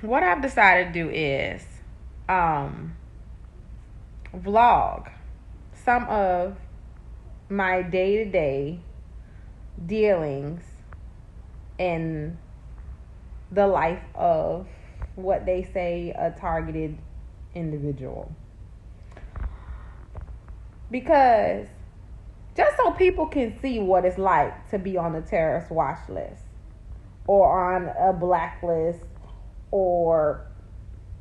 what I've decided to do is um, vlog some of my day to day dealings in the life of what they say a targeted individual. Because just so people can see what it's like to be on the terrorist watch list or on a blacklist or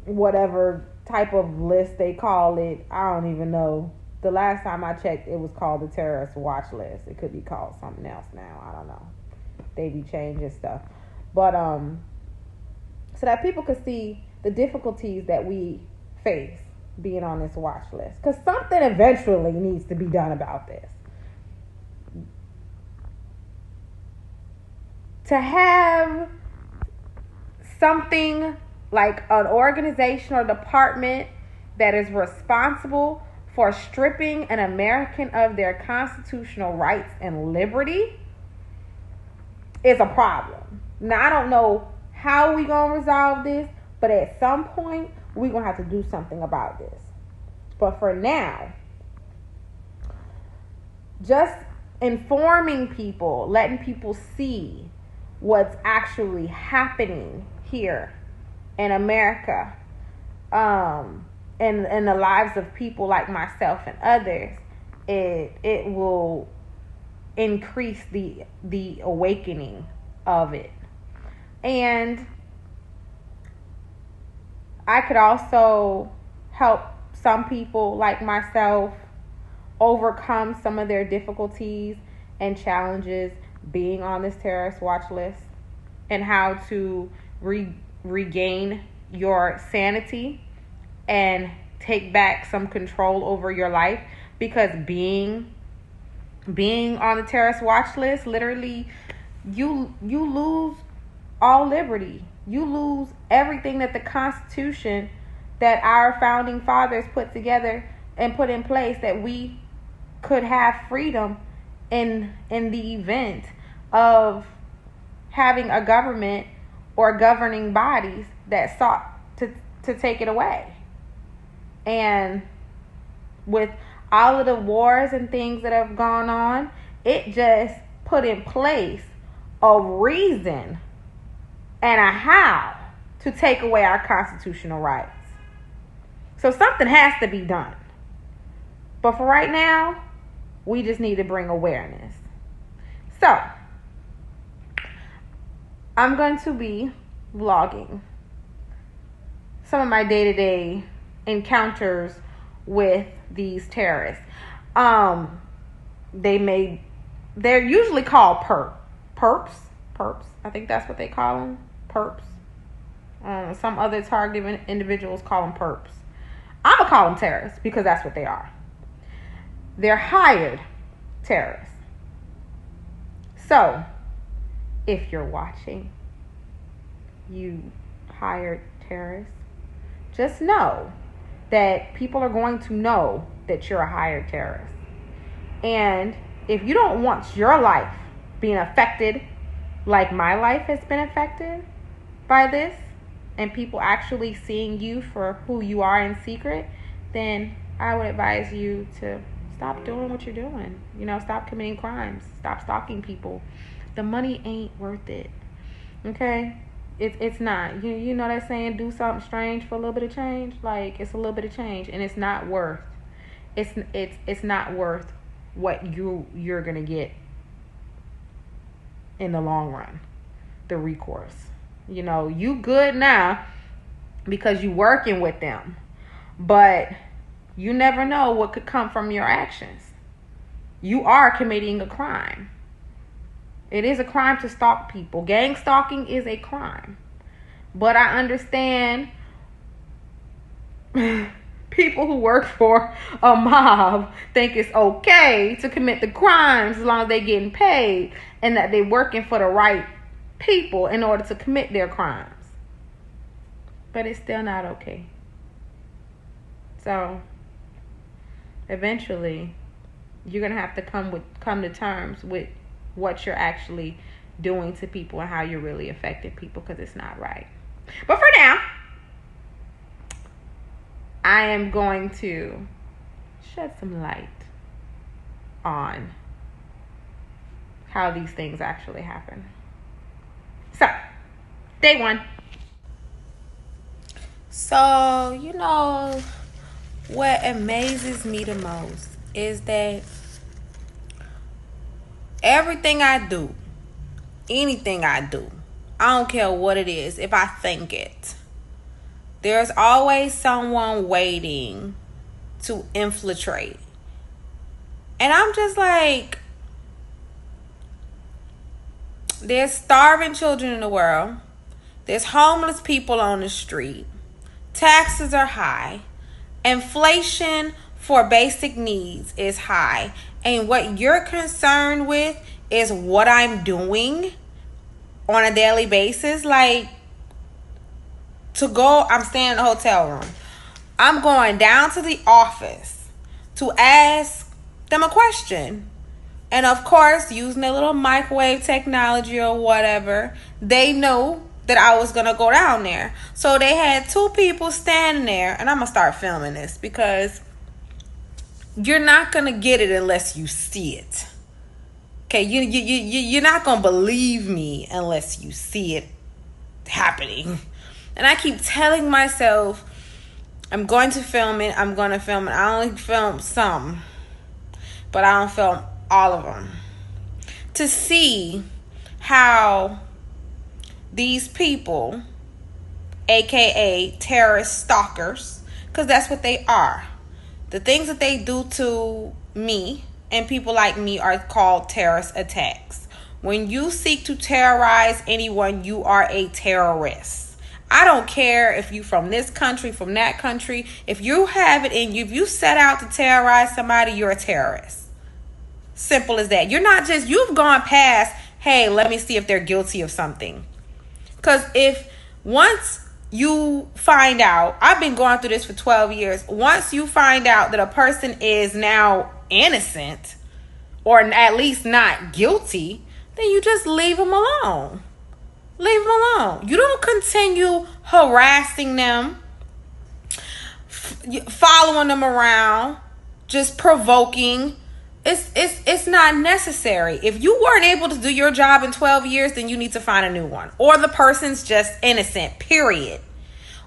whatever type of list they call it. I don't even know. The last time I checked, it was called the terrorist watch list. It could be called something else now. I don't know. They be changing stuff. But so that people could see the difficulties that we face being on this watch list. Because something eventually needs to be done about this. To have something like an organization or department that is responsible for stripping an American of their constitutional rights and liberty is a problem. Now, I don't know how we gonna resolve this, but at some point we gonna have to do something about this. But for now, just informing people, letting people see what's actually happening here in America, in the lives of people like myself and others, it will increase the awakening of it. And I could also help some people like myself overcome some of their difficulties and challenges being on this terrorist watch list, and how to regain your sanity and take back some control over your life. Because being on the terrorist watch list, literally you lose all liberty. You lose everything that the Constitution that our founding fathers put together and put in place, that we could have freedom in the event of having a government or governing bodies that sought to take it away. And with all of the wars and things that have gone on, it just put in place a reason and a how to take away our constitutional rights. So something has to be done. But for right now, we just need to bring awareness. So, I'm going to be vlogging some of my day-to-day encounters with these terrorists. They're usually called perps. I think that's what they call them, perps. Some other targeted individuals call them perps. I'm gonna call them terrorists because that's what they are. They're hired terrorists. So, if you're watching, you hired terrorists, just know that people are going to know that you're a hired terrorist. And if you don't want your life being affected like my life has been affected by this, and people actually seeing you for who you are in secret, then I would advise you to stop doing what you're doing. Stop committing crimes. Stop stalking people. The money ain't worth it. Okay? It's not. You know that saying, do something strange for a little bit of change? Like, it's a little bit of change, and it's not worth it's not worth what you're gonna get in the long run. The recourse. You good now because you working with them, but you never know what could come from your actions. You are committing a crime. It is a crime to stalk people. Gang stalking is a crime. But I understand people who work for a mob think it's okay to commit the crimes as long as they're getting paid, and that they're working for the right people in order to commit their crimes. But it's still not okay. So eventually you're going to have to come to terms with what you're actually doing to people and how you're really affecting people, because it's not right. But for now, I am going to shed some light on how these things actually happen. So, day one. So, what amazes me the most is that everything I do, anything I do, I don't care what it is, if I think it, there's always someone waiting to infiltrate. And I'm just like, there's starving children in the world. There's homeless people on the street. Taxes are high. Inflation for basic needs is high. And what you're concerned with is what I'm doing on a daily basis. Like, I'm staying in a hotel room. I'm going down to the office to ask them a question. And of course, using a little microwave technology or whatever, they knew that I was going to go down there. So they had two people standing there. And I'm going to start filming this because you're not going to get it unless you see it. Okay, you're not going to believe me unless you see it happening. And I keep telling myself, I'm going to film it. I'm going to film it. I only film some, but I don't film all of them. To see how these people, aka terrorist stalkers, because that's what they are. The things that they do to me and people like me are called terrorist attacks. When you seek to terrorize anyone, you are a terrorist. I don't care if you from this country, from that country. If you have it in you, if you set out to terrorize somebody, you're a terrorist. Simple as that. You've gone past, hey, let me see if they're guilty of something. Because once you find out, I've been going through this for 12 years. Once you find out that a person is now innocent or at least not guilty, then you just leave them alone. Leave them alone. You don't continue harassing them, following them around, just provoking. It's not necessary. If you weren't able to do your job in 12 years, then you need to find a new one. Or the person's just innocent, period.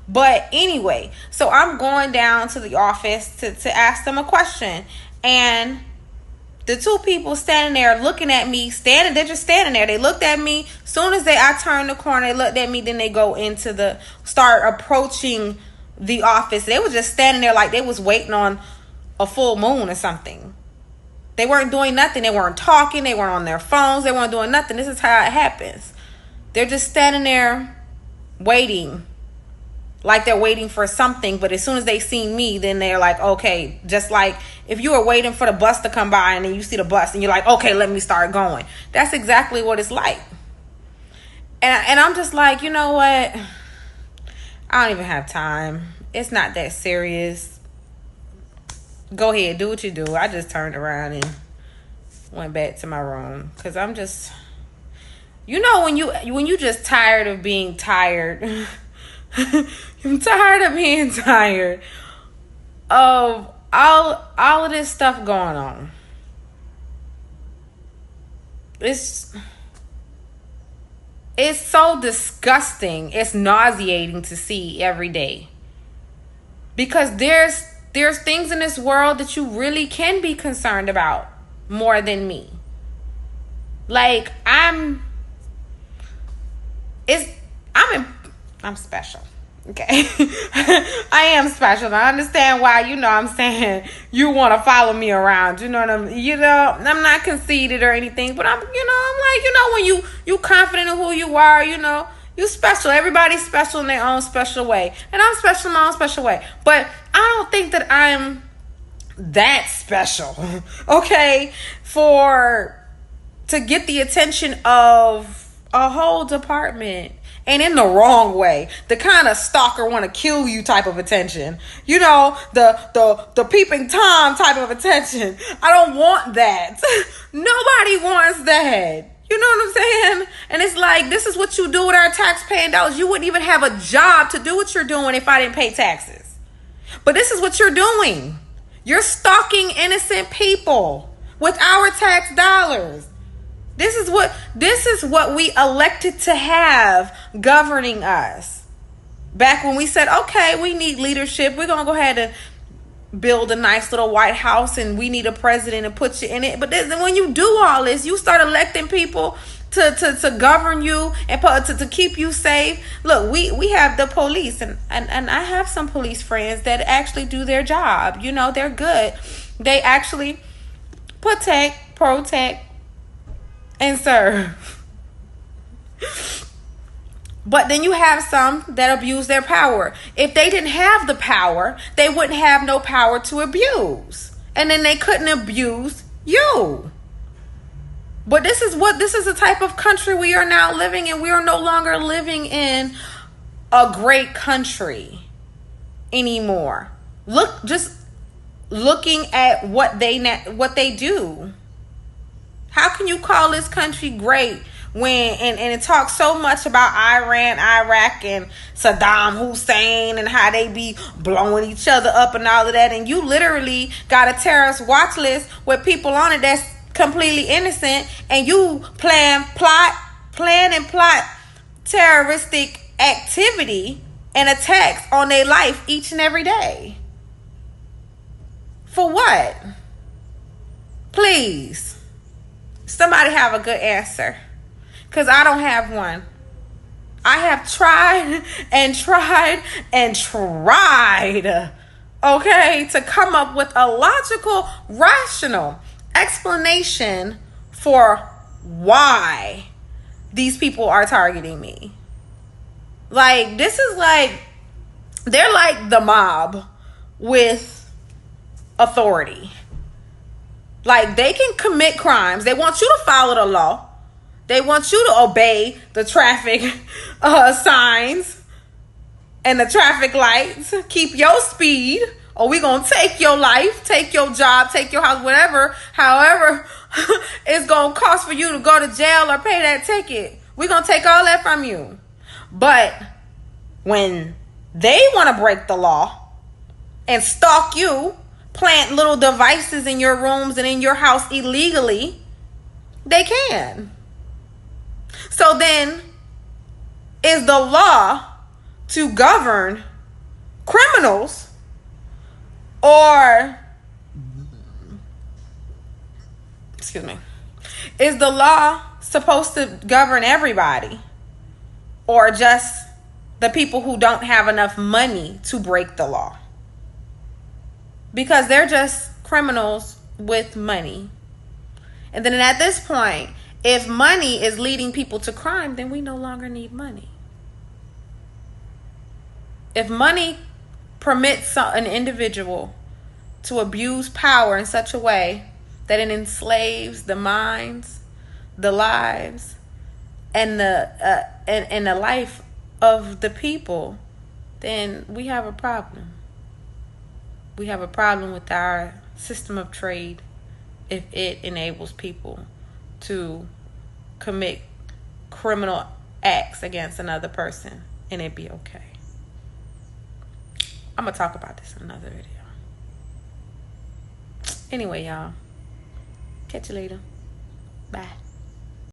But anyway, so I'm going down to the office to ask them a question. And the two people standing there looking at me, they're just standing there. They looked at me. As soon as I turned the corner, they looked at me. Then they go start approaching the office. They were just standing there like they was waiting on a full moon or something. They weren't doing nothing. They weren't talking. They weren't on their phones. They weren't doing nothing. This is how it happens. They're just standing there waiting. Like they're waiting for something. But as soon as they see me, then they're like, okay. Just like if you were waiting for the bus to come by and then you see the bus and you're like, okay, let me start going. That's exactly what it's like. And I'm just like, you know what? I don't even have time. It's not that serious. Go ahead, do what you do. I just turned around and went back to my room because I'm just, when you just tired of being tired. I'm tired of being tired of all of this stuff going on. It's so disgusting. It's nauseating to see every day. Because there's things in this world that you really can be concerned about more than me. Like I'm special. Okay. I am special. I understand why, I'm saying you want to follow me around. You know what I'm not conceited or anything, but I'm like, when you confident in who you are, you special. Everybody's special in their own special way. And I'm special in my own special way. But I don't think that I'm that special. Okay. To get the attention of a whole department. And in the wrong way. The kind of stalker want to kill you type of attention. The peeping Tom type of attention. I don't want that. Nobody wants that. You know what I'm saying? And it's like, this is what you do with our tax-paying dollars. You wouldn't even have a job to do what you're doing if I didn't pay taxes. But this is what you're doing. You're stalking innocent people with our tax dollars. This is what we elected to have governing us. Back when we said, okay, we need leadership. We're going to go ahead and build a nice little White House, and we need a president and put you in it. But then when you do all this, you start electing people to govern you and to keep you safe. Look, we have the police, and I have some police friends that actually do their job. You know, they're good. They actually protect, and serve. But then you have some that abuse their power. If they didn't have the power, they wouldn't have no power to abuse. And then they couldn't abuse you. But this is the type of country we are now living in. We are no longer living in a great country anymore. Just looking at what they do. How can you call this country great when and it talks so much about Iran, Iraq, and Saddam Hussein and how they be blowing each other up and all of that, and you literally got a terrorist watch list with people on it that's completely innocent, and you plan and plot terroristic activity and attacks on their life each and every day. For what? Please. Somebody have a good answer. Because I don't have one. I have tried, okay, to come up with a logical, rational explanation for why these people are targeting me. Like, this is like, they're like the mob with authority. Like, they can commit crimes. They want you to follow the law. They want you to obey the traffic signs and the traffic lights. Keep your speed, or we gonna take your life, take your job, take your house, whatever. However, it's gonna cost for you to go to jail or pay that ticket. We gonna take all that from you. But when they want to break the law and stalk you, plant little devices in your rooms and in your house illegally, they can. So then, is the law to govern criminals, or, is the law supposed to govern everybody, or just the people who don't have enough money to break the law? Because they're just criminals with money. And then at this point, if money is leading people to crime, then we no longer need money. If money permits an individual to abuse power in such a way that it enslaves the minds, the lives, and the life of the people, then we have a problem. We have a problem with our system of trade if it enables people to commit criminal acts against another person and it be okay. I'm going to talk about this in another video. Anyway, y'all. Catch you later. Bye.